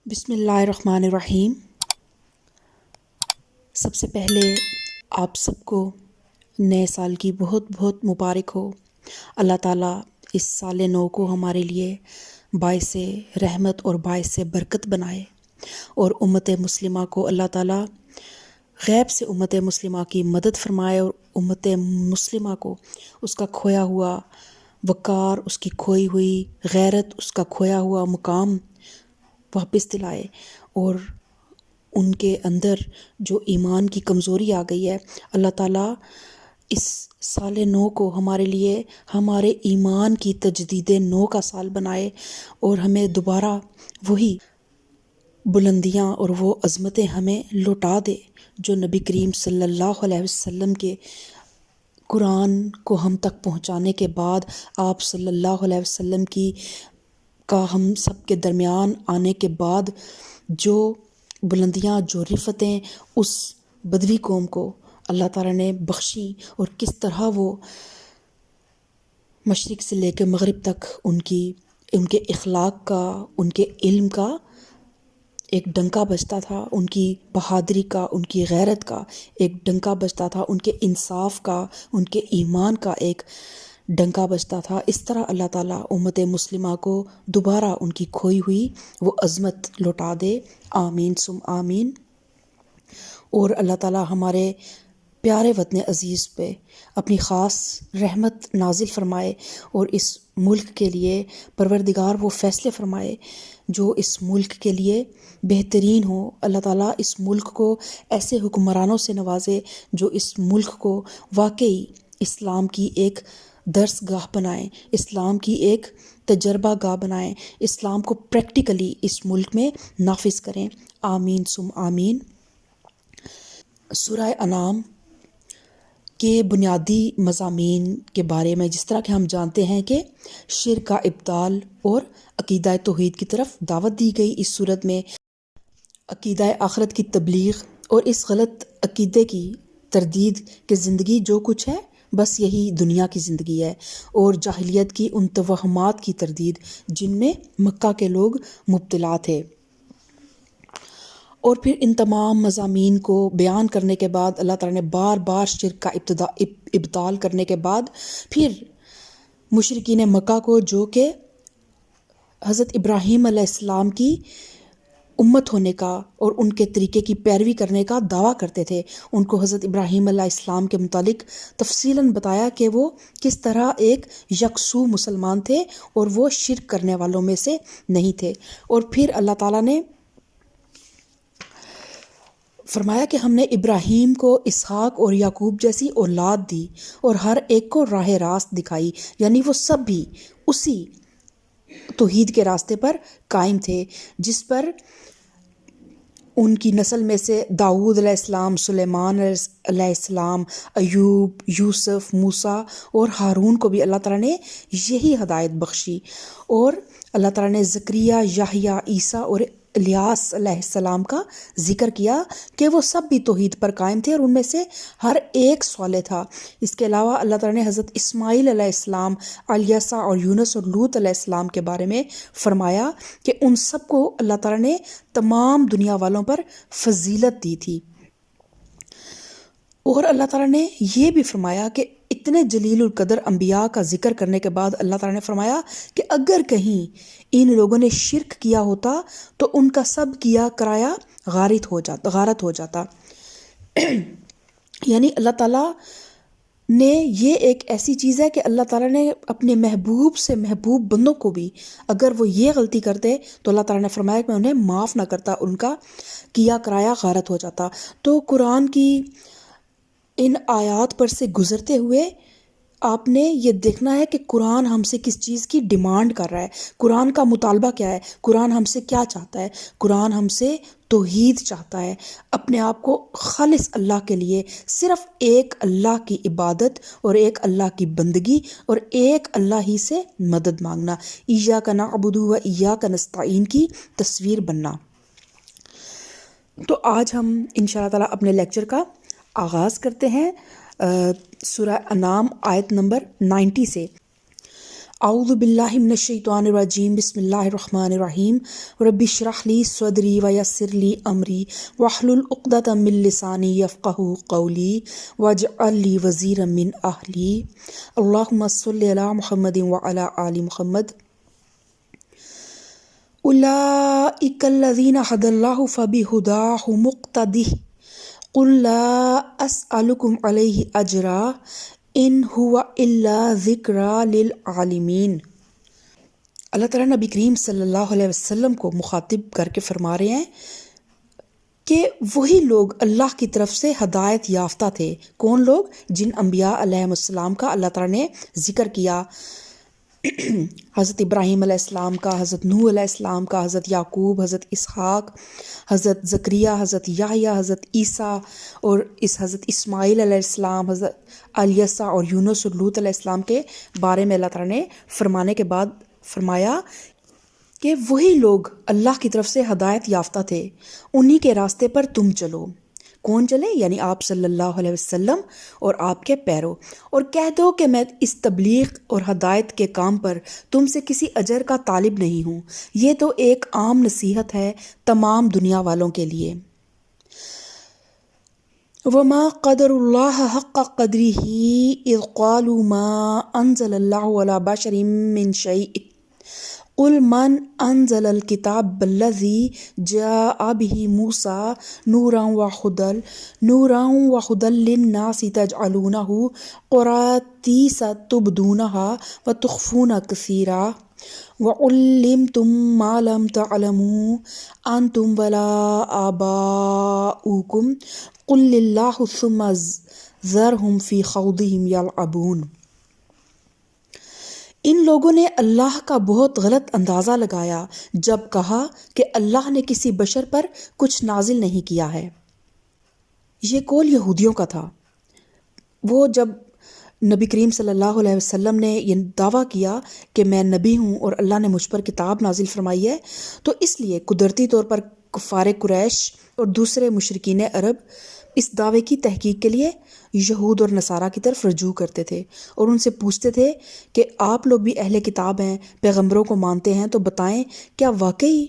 بسم اللہ الرحمن الرحیم۔ سب سے پہلے آپ سب کو نئے سال کی بہت بہت مبارک ہو۔ اللہ تعالیٰ اس سال نو کو ہمارے لیے باعث رحمت اور باعث برکت بنائے، اور امت مسلمہ کو اللہ تعالیٰ غیب سے امت مسلمہ کی مدد فرمائے، اور امت مسلمہ کو اس کا کھویا ہوا وقار، اس کی کھوئی ہوئی غیرت، اس کا کھویا ہوا مقام واپس دلائے، اور ان کے اندر جو ایمان کی کمزوری آ گئی ہے، اللہ تعالیٰ اس سال نو کو ہمارے لیے ہمارے ایمان کی تجدید نو کا سال بنائے، اور ہمیں دوبارہ وہی بلندیاں اور وہ عظمتیں ہمیں لوٹا دے جو نبی کریم صلی اللہ علیہ وسلم کے قرآن کو ہم تک پہنچانے کے بعد، آپ صلی اللہ علیہ وسلم کا ہم سب کے درمیان آنے کے بعد جو بلندیاں، جو رفتیں اس بدوی قوم کو اللہ تعالیٰ نے بخشیں، اور کس طرح وہ مشرق سے لے کے مغرب تک ان کے اخلاق کا، ان کے علم کا ایک ڈنکا بجتا تھا، ان کی بہادری کا، ان کی غیرت کا ایک ڈنکا بجتا تھا، ان کے انصاف کا، ان کے ایمان کا ایک ڈنکا بجتا تھا۔ اس طرح اللہ تعالیٰ امت مسلمہ کو دوبارہ ان کی کھوئی ہوئی وہ عظمت لوٹا دے، آمین ثم آمین۔ اور اللہ تعالیٰ ہمارے پیارے وطن عزیز پہ اپنی خاص رحمت نازل فرمائے، اور اس ملک کے لیے پروردگار وہ فیصلے فرمائے جو اس ملک کے لیے بہترین ہو۔ اللہ تعالیٰ اس ملک کو ایسے حکمرانوں سے نوازے جو اس ملک کو واقعی اسلام کی ایک درس گاہ بنائیں، اسلام کی ایک تجربہ گاہ بنائیں، اسلام کو پریکٹیکلی اس ملک میں نافذ کریں، آمین ثم آمین۔ سورہ انعام کے بنیادی مضامین کے بارے میں، جس طرح کہ ہم جانتے ہیں کہ شرک کا ابطال اور عقیدہ توحید کی طرف دعوت دی گئی، اس صورت میں عقیدہ آخرت کی تبلیغ اور اس غلط عقیدے کی تردید کہ زندگی جو کچھ ہے بس یہی دنیا کی زندگی ہے، اور جاہلیت کی ان توہمات کی تردید جن میں مکہ کے لوگ مبتلا تھے۔ اور پھر ان تمام مضامین کو بیان کرنے کے بعد اللہ تعالیٰ نے بار بار شرک کا ابطال کرنے کے بعد پھر مشرکین مکہ کو، جو کہ حضرت ابراہیم علیہ السلام کی امت ہونے کا اور ان کے طریقے کی پیروی کرنے کا دعویٰ کرتے تھے، ان کو حضرت ابراہیم علیہ السلام کے متعلق تفصیلاً بتایا کہ وہ کس طرح ایک یکسو مسلمان تھے اور وہ شرک کرنے والوں میں سے نہیں تھے۔ اور پھر اللہ تعالیٰ نے فرمایا کہ ہم نے ابراہیم کو اسحاق اور یعقوب جیسی اولاد دی اور ہر ایک کو راہ راست دکھائی، یعنی وہ سب بھی اسی توحید کے راستے پر قائم تھے جس پر ان کی نسل میں سے داؤد علیہ السلام، سلیمان علیہ السلام، ایوب، یوسف، موسیٰ اور ہارون کو بھی اللہ تعالیٰ نے یہی ہدایت بخشی، اور اللہ تعالیٰ نے زکریا، یحییٰ، عیسیٰ اور الیاس علیہ السلام کا ذکر کیا کہ وہ سب بھی توحید پر قائم تھے اور ان میں سے ہر ایک صالح تھا۔ اس کے علاوہ اللہ تعالیٰ نے حضرت اسماعیل علیہ السلام، الیسع اور یونس اور لوط علیہ السلام کے بارے میں فرمایا کہ ان سب کو اللہ تعالیٰ نے تمام دنیا والوں پر فضیلت دی تھی۔ اور اللہ تعالیٰ نے یہ بھی فرمایا کہ اتنے جلیل القدر انبیاء کا ذکر کرنے کے بعد اللہ تعالیٰ نے فرمایا کہ اگر کہیں ان لوگوں نے شرک کیا ہوتا تو ان کا سب کیا کرایا غارت ہو جاتا۔ یعنی اللہ تعالیٰ نے یہ ایک ایسی چیز ہے کہ اللہ تعالیٰ نے اپنے محبوب سے محبوب بندوں کو بھی اگر وہ یہ غلطی کرتے تو اللہ تعالیٰ نے فرمایا کہ میں انہیں معاف نہ کرتا، ان کا کیا کرایا غارت ہو جاتا۔ تو قرآن کی ان آیات پر سے گزرتے ہوئے آپ نے یہ دیکھنا ہے کہ قرآن ہم سے کس چیز کی ڈیمانڈ کر رہا ہے، قرآن کا مطالبہ کیا ہے، قرآن ہم سے کیا چاہتا ہے۔ قرآن ہم سے توحید چاہتا ہے، اپنے آپ کو خالص اللہ کے لیے، صرف ایک اللہ کی عبادت اور ایک اللہ کی بندگی اور ایک اللہ ہی سے مدد مانگنا، ایاک نعبد و ایاک نستعین کی تصویر بننا۔ تو آج ہم انشاءاللہ تعالیٰ اپنے لیکچر کا آغاز کرتے ہیں سورہ انعام آیت نمبر 90 سے۔ اعوذ باللہ من الشیطان الرجیم، بسم اللہ الرحمن الرحیم۔ رب اشرح لی صدری ویسر لی امری واحلل عقدۃ من لسانی یفقہوا قولی واجعل لی وزیرا من اہلی۔ اللہم صلی علی محمد وعلی آل محمد۔ اولئک الذین ھدی اللہ فبہداہ مقتدہ قل لا اسألکم علیہ اجرا ان ہوا الا ذکریٰ للعالمین۔ اللہ تعالیٰ نبی کریم صلی اللہ علیہ وسلم کو مخاطب کر کے فرما رہے ہیں کہ وہی لوگ اللہ کی طرف سے ہدایت یافتہ تھے۔ کون لوگ؟ جن انبیاء علیہ السلام کا اللہ تعالیٰ نے ذکر کیا، حضرت ابراہیم علیہ السلام کا، حضرت نوح علیہ السلام کا، حضرت یعقوب، حضرت اسحاق، حضرت زکریا، حضرت یحییٰ، حضرت عیسیٰ، اور حضرت اسماعیل علیہ السلام، حضرت الیسع اور یونس اور لوط علیہ السلام کے بارے میں اللہ تعالیٰ نے فرمانے کے بعد فرمایا کہ وہی لوگ اللہ کی طرف سے ہدایت یافتہ تھے، انہی کے راستے پر تم چلو۔ کون چلے؟ یعنی آپ صلی اللہ علیہ وسلم اور آپ کے پیرو، اور کہہ دو کہ میں اس تبلیغ اور ہدایت کے کام پر تم سے کسی اجر کا طالب نہیں ہوں، یہ تو ایک عام نصیحت ہے تمام دنیا والوں کے لیے۔ وما قدر اللہ حق قدرہ اذ قالوا ما انزل اللہ علی بشر من شیء قل من انزل الکتاب الذی جاء بہ موسیٰ نورا وہدی للناس تجعلونہ قراطیس تبدونہا وتخفون کثیرا وعلمتم ما لم تعلموا انتم ولا آباؤکم قل للہ ثم ذرہم فی خوضہم یلعبون۔ ان لوگوں نے اللہ کا بہت غلط اندازہ لگایا جب کہا کہ اللہ نے کسی بشر پر کچھ نازل نہیں کیا ہے۔ یہ قول یہودیوں کا تھا۔ وہ جب نبی کریم صلی اللہ علیہ وسلم نے یہ دعویٰ کیا کہ میں نبی ہوں اور اللہ نے مجھ پر کتاب نازل فرمائی ہے، تو اس لیے قدرتی طور پر کفار قریش اور دوسرے مشرکین عرب اس دعوے کی تحقیق کے لیے یہود اور نصارہ کی طرف رجوع کرتے تھے اور ان سے پوچھتے تھے کہ آپ لوگ بھی اہل کتاب ہیں، پیغمبروں کو مانتے ہیں، تو بتائیں کیا واقعی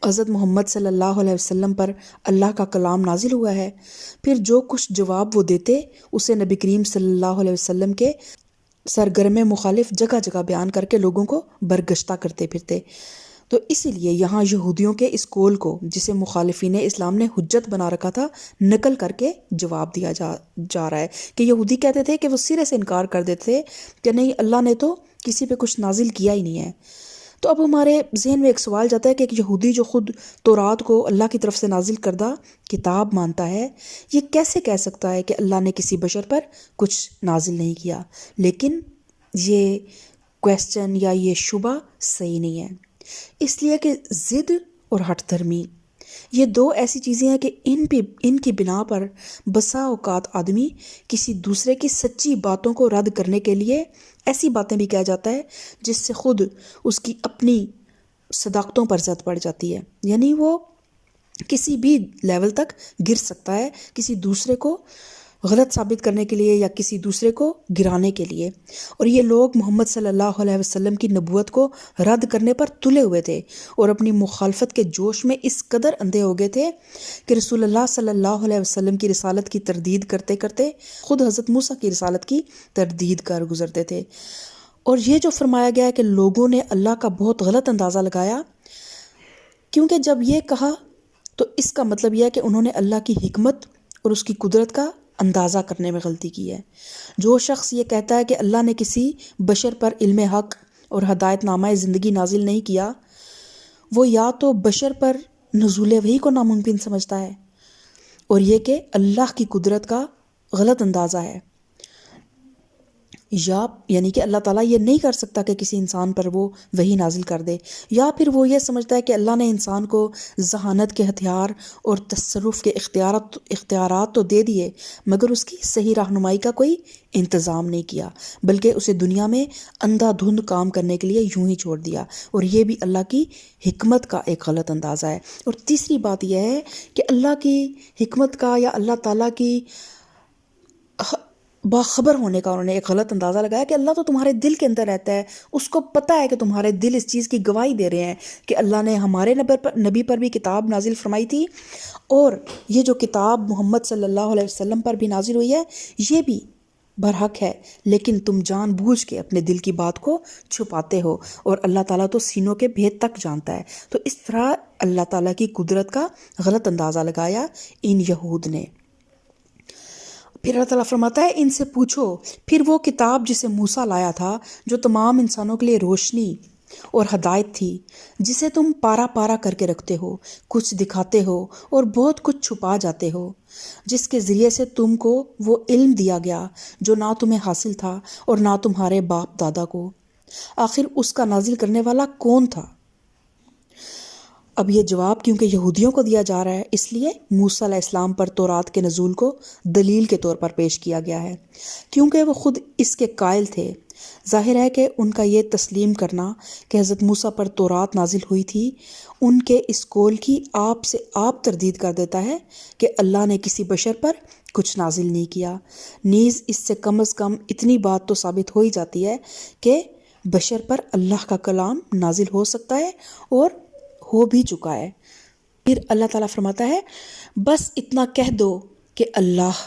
حضرت محمد صلی اللہ علیہ وسلم پر اللہ کا کلام نازل ہوا ہے؟ پھر جو کچھ جواب وہ دیتے اسے نبی کریم صلی اللہ علیہ وسلم کے سرگرم مخالف جگہ جگہ بیان کر کے لوگوں کو برگشتہ کرتے پھرتے۔ تو اسی لیے یہاں یہودیوں کے اس قول کو، جسے مخالفین اسلام نے حجت بنا رکھا تھا، نقل کر کے جواب دیا جا رہا ہے کہ یہودی کہتے تھے کہ وہ سرے سے انکار کر دیتے تھے کہ نہیں، اللہ نے تو کسی پہ کچھ نازل کیا ہی نہیں ہے۔ تو اب ہمارے ذہن میں ایک سوال جاتا ہے کہ ایک یہودی جو خود تورات کو اللہ کی طرف سے نازل کردہ کتاب مانتا ہے، یہ کیسے کہہ سکتا ہے کہ اللہ نے کسی بشر پر کچھ نازل نہیں کیا؟ لیکن یہ کویسچن یا یہ شبہ صحیح نہیں ہے، اس لیے کہ ضد اور ہٹ دھرمی یہ دو ایسی چیزیں ہیں کہ ان کی بنا پر بسا اوقات آدمی کسی دوسرے کی سچی باتوں کو رد کرنے کے لیے ایسی باتیں بھی کہہ جاتا ہے جس سے خود اس کی اپنی صداقتوں پر زد پڑ جاتی ہے، یعنی وہ کسی بھی لیول تک گر سکتا ہے کسی دوسرے کو غلط ثابت کرنے کے لیے یا کسی دوسرے کو گرانے کے لیے۔ اور یہ لوگ محمد صلی اللہ علیہ وسلم کی نبوت کو رد کرنے پر تلے ہوئے تھے اور اپنی مخالفت کے جوش میں اس قدر اندھے ہو گئے تھے کہ رسول اللہ صلی اللہ علیہ وسلم کی رسالت کی تردید کرتے کرتے خود حضرت موسیٰ کی رسالت کی تردید کر گزرتے تھے۔ اور یہ جو فرمایا گیا ہے کہ لوگوں نے اللہ کا بہت غلط اندازہ لگایا، کیونکہ جب یہ کہا تو اس کا مطلب یہ ہے کہ انہوں نے اللہ کی حکمت اور اس کی قدرت کا اندازہ کرنے میں غلطی کی ہے۔ جو شخص یہ کہتا ہے کہ اللہ نے کسی بشر پر علم حق اور ہدایت نامہ زندگی نازل نہیں کیا، وہ یا تو بشر پر نزول وحی کو ناممکن سمجھتا ہے اور یہ کہ اللہ کی قدرت کا غلط اندازہ ہے، یا یعنی کہ اللہ تعالیٰ یہ نہیں کر سکتا کہ کسی انسان پر وہ وحی نازل کر دے، یا پھر وہ یہ سمجھتا ہے کہ اللہ نے انسان کو ذہانت کے ہتھیار اور تصرف کے اختیارات تو دے دیے مگر اس کی صحیح رہنمائی کا کوئی انتظام نہیں کیا، بلکہ اسے دنیا میں اندھا دھند کام کرنے کے لیے یوں ہی چھوڑ دیا، اور یہ بھی اللہ کی حکمت کا ایک غلط اندازہ ہے۔ اور تیسری بات یہ ہے کہ اللہ کی حکمت کا یا اللہ تعالیٰ کی باخبر ہونے کا انہوں نے ایک غلط اندازہ لگایا کہ اللہ تو تمہارے دل کے اندر رہتا ہے، اس کو پتہ ہے کہ تمہارے دل اس چیز کی گواہی دے رہے ہیں کہ اللہ نے ہمارے نبی پر بھی کتاب نازل فرمائی تھی، اور یہ جو کتاب محمد صلی اللہ علیہ وسلم پر بھی نازل ہوئی ہے یہ بھی برحق ہے، لیکن تم جان بوجھ کے اپنے دل کی بات کو چھپاتے ہو، اور اللہ تعالیٰ تو سینوں کے بھید تک جانتا ہے۔ تو اس طرح اللہ تعالیٰ کی قدرت کا غلط اندازہ لگایا ان یہود نے۔ پھر اللہ تعالیٰ فرماتا ہے ان سے پوچھو پھر وہ کتاب جسے موسیٰ لایا تھا، جو تمام انسانوں کے لیے روشنی اور ہدایت تھی، جسے تم پارا پارا کر کے رکھتے ہو، کچھ دکھاتے ہو اور بہت کچھ چھپا جاتے ہو، جس کے ذریعے سے تم کو وہ علم دیا گیا جو نہ تمہیں حاصل تھا اور نہ تمہارے باپ دادا کو۔ آخر اس کا نازل کرنے والا کون تھا؟ اب یہ جواب کیونکہ یہودیوں کو دیا جا رہا ہے، اس لیے موسیٰ علیہ السلام پر تورات کے نزول کو دلیل کے طور پر پیش کیا گیا ہے، کیونکہ وہ خود اس کے قائل تھے۔ ظاہر ہے کہ ان کا یہ تسلیم کرنا کہ حضرت موسیٰ پر تورات نازل ہوئی تھی ان کے اس قول کی آپ سے آپ تردید کر دیتا ہے کہ اللہ نے کسی بشر پر کچھ نازل نہیں کیا۔ نیز اس سے کم از کم اتنی بات تو ثابت ہو ہی جاتی ہے کہ بشر پر اللہ کا کلام نازل ہو سکتا ہے اور ہو بھی چکا ہے۔ پھر اللہ تعالیٰ فرماتا ہے بس اتنا کہہ دو کہ اللہ،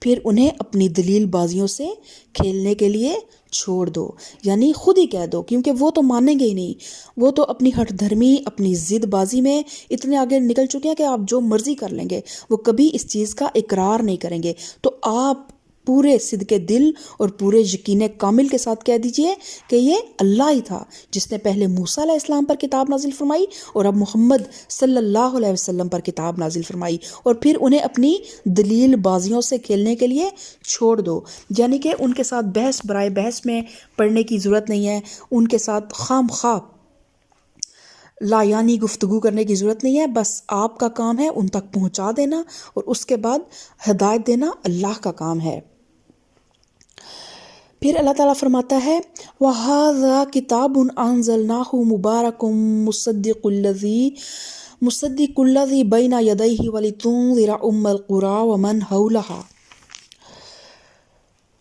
پھر انہیں اپنی دلیل بازیوں سے کھیلنے کے لیے چھوڑ دو، یعنی خود ہی کہہ دو، کیونکہ وہ تو مانیں گے ہی نہیں، وہ تو اپنی ہٹ دھرمی اپنی ضد بازی میں اتنے آگے نکل چکے ہیں کہ آپ جو مرضی کر لیں گے، وہ کبھی اس چیز کا اقرار نہیں کریں گے۔ تو آپ پورے صدق دل اور پورے یقین کامل کے ساتھ کہہ دیجئے کہ یہ اللہ ہی تھا جس نے پہلے موسیٰ علیہ السلام پر کتاب نازل فرمائی اور اب محمد صلی اللہ علیہ وسلم پر کتاب نازل فرمائی، اور پھر انہیں اپنی دلیل بازیوں سے کھیلنے کے لیے چھوڑ دو، یعنی کہ ان کے ساتھ بحث برائے بحث میں پڑھنے کی ضرورت نہیں ہے، ان کے ساتھ خام خواہ لا یعنی گفتگو کرنے کی ضرورت نہیں ہے، بس آپ کا کام ہے ان تک پہنچا دینا اور اس کے بعد ہدایت دینا اللہ کا کام ہے۔ پھر اللہ تعالیٰ فرماتا ہے وَهَذَا كِتَابٌ أَنزَلْنَاهُ مُبَارَكٌ مُصَدِّقُ الَّذِي بَيْنَ يَدَيْهِ وَلِتُنذِرَ أُمَّ الْقُرَىٰ وَمَنْ حَوْلَهَا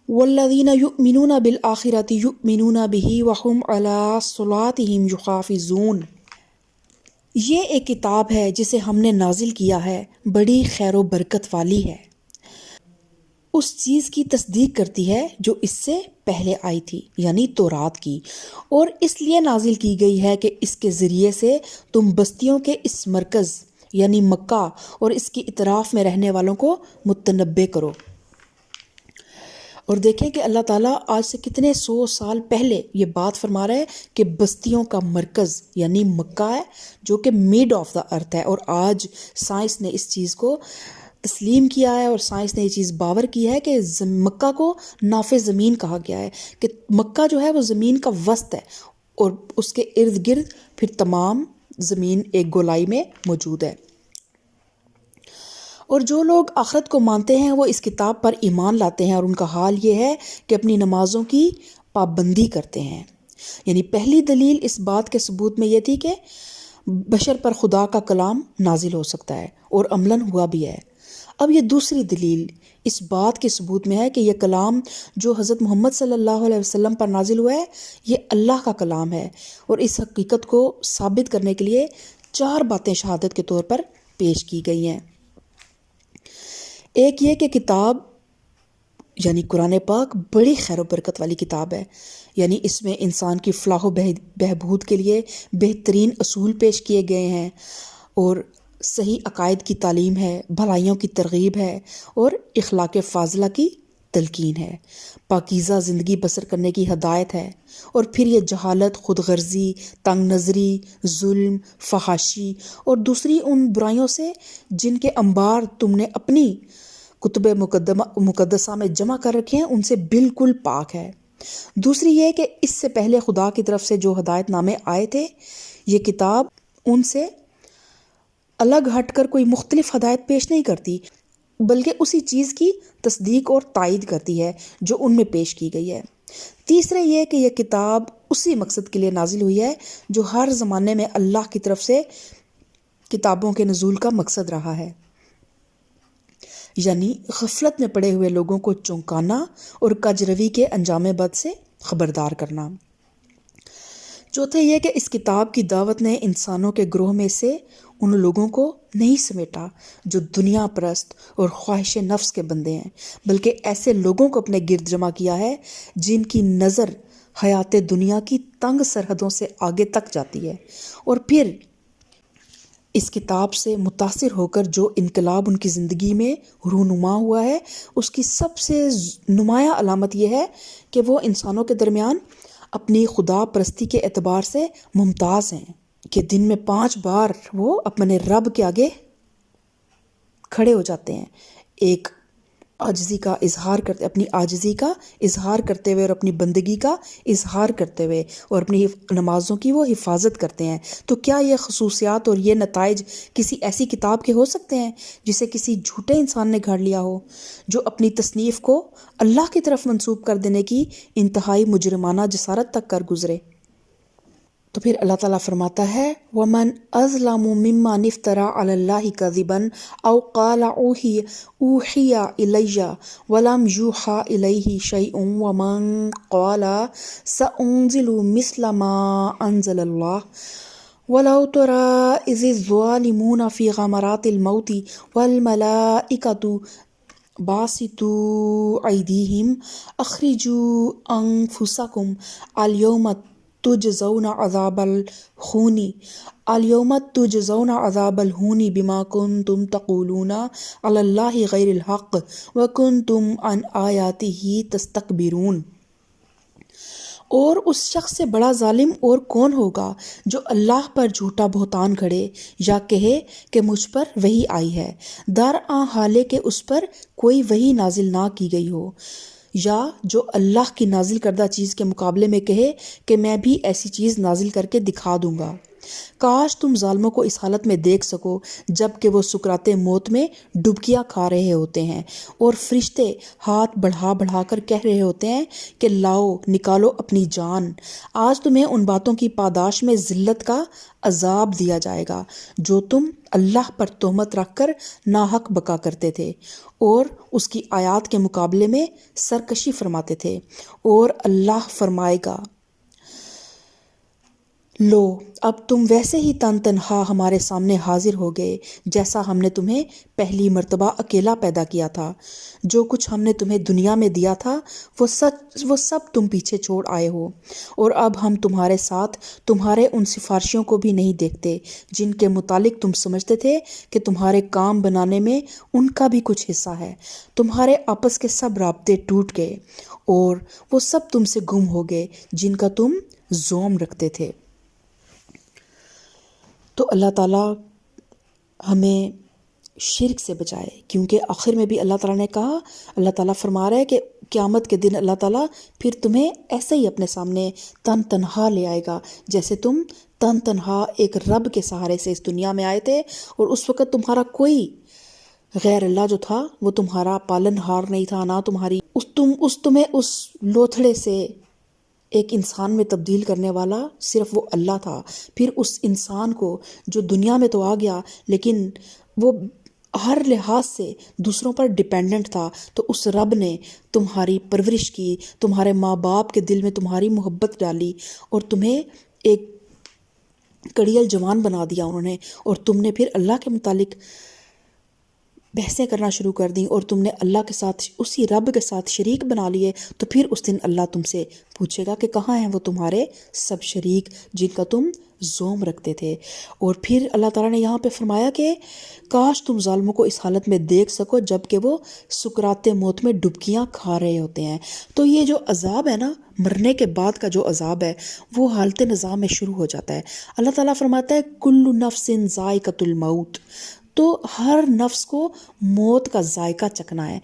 وَالَّذِينَ يُؤْمِنُونَ بِالْآخِرَةِ يُؤْمِنُونَ بِهِ وَهُمْ عَلَىٰ صَلَاتِهِمْ يُحَافِظُونَ۔ یہ ایک کتاب ہے جسے ہم نے نازل کیا ہے، بڑی خیر و برکت والی ہے، اس چیز کی تصدیق کرتی ہے جو اس سے پہلے آئی تھی، یعنی تورات کی، اور اس لیے نازل کی گئی ہے کہ اس کے ذریعے سے تم بستیوں کے اس مرکز یعنی مکہ اور اس کی اطراف میں رہنے والوں کو متنبع کرو۔ اور دیکھیں کہ اللہ تعالیٰ آج سے کتنے 100 سال پہلے یہ بات فرما رہا ہے کہ بستیوں کا مرکز یعنی مکہ ہے، جو کہ میڈ آف دا ارتھ ہے، اور آج سائنس نے اس چیز کو تسلیم کیا ہے اور سائنس نے یہ چیز باور کی ہے کہ مکہ کو ناف زمین کہا گیا ہے، کہ مکہ جو ہے وہ زمین کا وسط ہے اور اس کے ارد گرد پھر تمام زمین ایک گولائی میں موجود ہے۔ اور جو لوگ آخرت کو مانتے ہیں وہ اس کتاب پر ایمان لاتے ہیں، اور ان کا حال یہ ہے کہ اپنی نمازوں کی پابندی کرتے ہیں۔ یعنی پہلی دلیل اس بات کے ثبوت میں یہ تھی کہ بشر پر خدا کا کلام نازل ہو سکتا ہے اور عملاً ہوا بھی ہے۔ اب یہ دوسری دلیل اس بات کے ثبوت میں ہے کہ یہ کلام جو حضرت محمد صلی اللہ علیہ وسلم پر نازل ہوا ہے یہ اللہ کا کلام ہے، اور اس حقیقت کو ثابت کرنے کے لیے 4 باتیں شہادت کے طور پر پیش کی گئی ہیں۔ ایک یہ کہ کتاب یعنی قرآن پاک بڑی خیر و برکت والی کتاب ہے، یعنی اس میں انسان کی فلاح و بہبود کے لیے بہترین اصول پیش کیے گئے ہیں، اور صحیح عقائد کی تعلیم ہے، بھلائیوں کی ترغیب ہے، اور اخلاق فاضلہ کی تلقین ہے، پاکیزہ زندگی بسر کرنے کی ہدایت ہے، اور پھر یہ جہالت، خود غرضی، تنگ نظری، ظلم، فحاشی اور دوسری ان برائیوں سے جن کے انبار تم نے اپنی کتب مقدسہ میں جمع کر رکھے ہیں ان سے بالکل پاک ہے۔ دوسری یہ کہ اس سے پہلے خدا کی طرف سے جو ہدایت نامے آئے تھے یہ کتاب ان سے الگ ہٹ کر کوئی مختلف ہدایت پیش نہیں کرتی، بلکہ اسی چیز کی تصدیق اور تائید کرتی ہے جو ان میں پیش کی گئی ہے۔ تیسرے یہ کہ یہ کتاب اسی مقصد کے لیے نازل ہوئی ہے جو ہر زمانے میں اللہ کی طرف سے کتابوں کے نزول کا مقصد رہا ہے، یعنی غفلت میں پڑے ہوئے لوگوں کو چونکانا اور کجروی کے انجام بد سے خبردار کرنا۔ چوتھے یہ کہ اس کتاب کی دعوت نے انسانوں کے گروہ میں سے ان لوگوں کو نہیں سمیٹا جو دنیا پرست اور خواہش نفس کے بندے ہیں، بلکہ ایسے لوگوں کو اپنے گرد جمع کیا ہے جن کی نظر حیات دنیا کی تنگ سرحدوں سے آگے تک جاتی ہے، اور پھر اس کتاب سے متاثر ہو کر جو انقلاب ان کی زندگی میں رونما ہوا ہے، اس کی سب سے نمایاں علامت یہ ہے کہ وہ انسانوں کے درمیان اپنی خدا پرستی کے اعتبار سے ممتاز ہیں، کہ دن میں 5 بار وہ اپنے رب کے آگے کھڑے ہو جاتے ہیں، ایک عاجزی کا اظہار کرتے، اپنی عاجزی کا اظہار کرتے ہوئے اور اپنی بندگی کا اظہار کرتے ہوئے، اور اپنی نمازوں کی وہ حفاظت کرتے ہیں۔ تو کیا یہ خصوصیات اور یہ نتائج کسی ایسی کتاب کے ہو سکتے ہیں جسے کسی جھوٹے انسان نے گھڑ لیا ہو، جو اپنی تصنیف کو اللہ کی طرف منسوب کر دینے کی انتہائی مجرمانہ جسارت تک کر گزرے؟ تو پھر اللہ تعالیٰ فرماتا ہے وَمَنْ أَظْلَمُ مِمَّنِ افْتَرَىٰ عَلَى اللَّهِ كَذِبًا أَوْ قَالَ أُوحِيَ إِلَيَّ وَلَمْ يُوحَىٰ إِلَيْهِ شَيْءٌ وَمَنْ قَالَ سَأُنزِلُ مِثْلَ مَا أَنزَلَ اللَّهُ وَلَوْ تَرَىٰ إِذِ الظَّالِمُونَ فِي غَمَرَاتِ الْمَوْتِ وَالْمَلَائِكَةُ باسطوا أيديهم أخرجوا أنفسكم اليوم تجزون عذاب الهون بما كنتم تقولون على الله غير الحق وكنتم عن آياته تستكبرون۔ اور اس شخص سے بڑا ظالم اور کون ہوگا جو اللہ پر جھوٹا بہتان گھڑے یا کہے کہ مجھ پر وحی آئی ہے، درآں حالے کہ اس پر کوئی وحی نازل نہ کی گئی ہو، یا جو اللہ کی نازل کردہ چیز کے مقابلے میں کہے کہ میں بھی ایسی چیز نازل کر کے دکھا دوں گا۔ کاش تم ظالموں کو اس حالت میں دیکھ سکو جب کہ وہ سکرات موت میں ڈبکیاں کھا رہے ہوتے ہیں، اور فرشتے ہاتھ بڑھا بڑھا کر کہہ رہے ہوتے ہیں کہ لاؤ نکالو اپنی جان، آج تمہیں ان باتوں کی پاداش میں ذلت کا عذاب دیا جائے گا جو تم اللہ پر تہمت رکھ کر ناحق بکا کرتے تھے اور اس کی آیات کے مقابلے میں سرکشی فرماتے تھے۔ اور اللہ فرمائے گا لو اب تم ویسے ہی تن تنہا ہمارے سامنے حاضر ہو گئے جیسا ہم نے تمہیں پہلی مرتبہ اکیلا پیدا کیا تھا، جو کچھ ہم نے تمہیں دنیا میں دیا تھا وہ سب تم پیچھے چھوڑ آئے ہو، اور اب ہم تمہارے ساتھ تمہارے ان سفارشیوں کو بھی نہیں دیکھتے جن کے متعلق تم سمجھتے تھے کہ تمہارے کام بنانے میں ان کا بھی کچھ حصہ ہے۔ تمہارے آپس کے سب رابطے ٹوٹ گئے اور وہ سب تم سے گم ہو گئے جن کا تم زوم رکھتے تھے۔ تو اللہ تعالیٰ ہمیں شرک سے بچائے، کیونکہ آخر میں بھی اللہ تعالیٰ نے کہا، اللہ تعالیٰ فرما رہا ہے کہ قیامت کے دن اللہ تعالیٰ پھر تمہیں ایسے ہی اپنے سامنے تن تنہا لے آئے گا جیسے تم تن تنہا ایک رب کے سہارے سے اس دنیا میں آئے تھے، اور اس وقت تمہارا کوئی غیر اللہ جو تھا وہ تمہارا پالن ہار نہیں تھا، نہ تمہاری تمہیں اس لوتھڑے سے ایک انسان میں تبدیل کرنے والا صرف وہ اللہ تھا۔ پھر اس انسان کو جو دنیا میں تو آ گیا لیکن وہ ہر لحاظ سے دوسروں پر ڈیپینڈنٹ تھا، تو اس رب نے تمہاری پرورش کی، تمہارے ماں باپ کے دل میں تمہاری محبت ڈالی، اور تمہیں ایک کڑیل جوان بنا دیا انہوں نے، اور تم نے پھر اللہ کے متعلق بحثیں کرنا شروع کر دیں اور تم نے اللہ کے ساتھ، اسی رب کے ساتھ شریک بنا لیے، تو پھر اس دن اللہ تم سے پوچھے گا کہ کہاں ہیں وہ تمہارے سب شریک جن کا تم زوم رکھتے تھے۔ اور پھر اللہ تعالیٰ نے یہاں پہ فرمایا کہ کاش تم ظالموں کو اس حالت میں دیکھ سکو جب کہ وہ سکرات موت میں ڈبکیاں کھا رہے ہوتے ہیں۔ تو یہ جو عذاب ہے نا، مرنے کے بعد کا جو عذاب ہے وہ حالت نظام میں شروع ہو جاتا ہے۔ اللہ تعالیٰ فرماتا ہے کل نفس ذائقۃ الموت، تو ہر نفس کو موت کا ذائقہ چکھنا ہے۔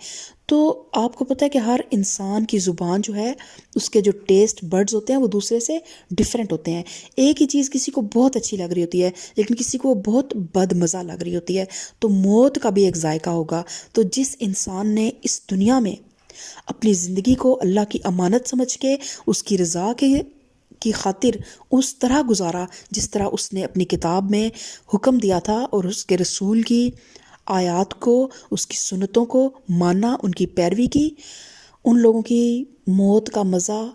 تو آپ کو پتہ ہے کہ ہر انسان کی زبان جو ہے، اس کے جو ٹیسٹ برڈز ہوتے ہیں وہ دوسرے سے ڈیفرنٹ ہوتے ہیں۔ ایک ہی چیز کسی کو بہت اچھی لگ رہی ہوتی ہے لیکن کسی کو بہت بد مزہ لگ رہی ہوتی ہے، تو موت کا بھی ایک ذائقہ ہوگا۔ تو جس انسان نے اس دنیا میں اپنی زندگی کو اللہ کی امانت سمجھ کے اس کی رضا کی خاطر اس طرح گزارا جس طرح اس نے اپنی کتاب میں حکم دیا تھا، اور اس کے رسول کی آیات کو، اس کی سنتوں کو مانا، ان کی پیروی کی، ان لوگوں کی موت کا مزہ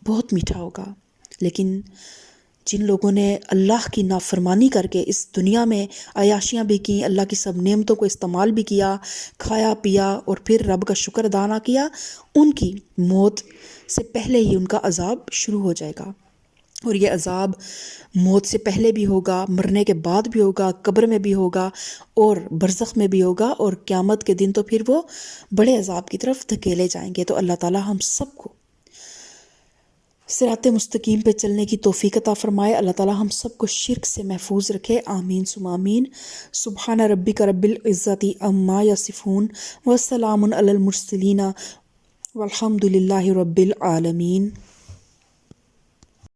بہت میٹھا ہوگا۔ لیکن جن لوگوں نے اللہ کی نافرمانی کر کے اس دنیا میں عیاشیاں بھی کیں، اللہ کی سب نعمتوں کو استعمال بھی کیا، کھایا پیا اور پھر رب کا شکر ادا نہ کیا، ان کی موت سے پہلے ہی ان کا عذاب شروع ہو جائے گا۔ اور یہ عذاب موت سے پہلے بھی ہوگا، مرنے کے بعد بھی ہوگا، قبر میں بھی ہوگا اور برزخ میں بھی ہوگا، اور قیامت کے دن تو پھر وہ بڑے عذاب کی طرف دھکیلے جائیں گے۔ تو اللہ تعالی ہم سب کو صراط مستقیم پہ چلنے کی توفیق عطا فرمائے۔ اللہ تعالی ہم سب کو شرک سے محفوظ رکھے، آمین ثم آمین۔ سبحان ربک رب العزت عما یصفون وسلام علی المرسلین والحمد للہ رب العالمین۔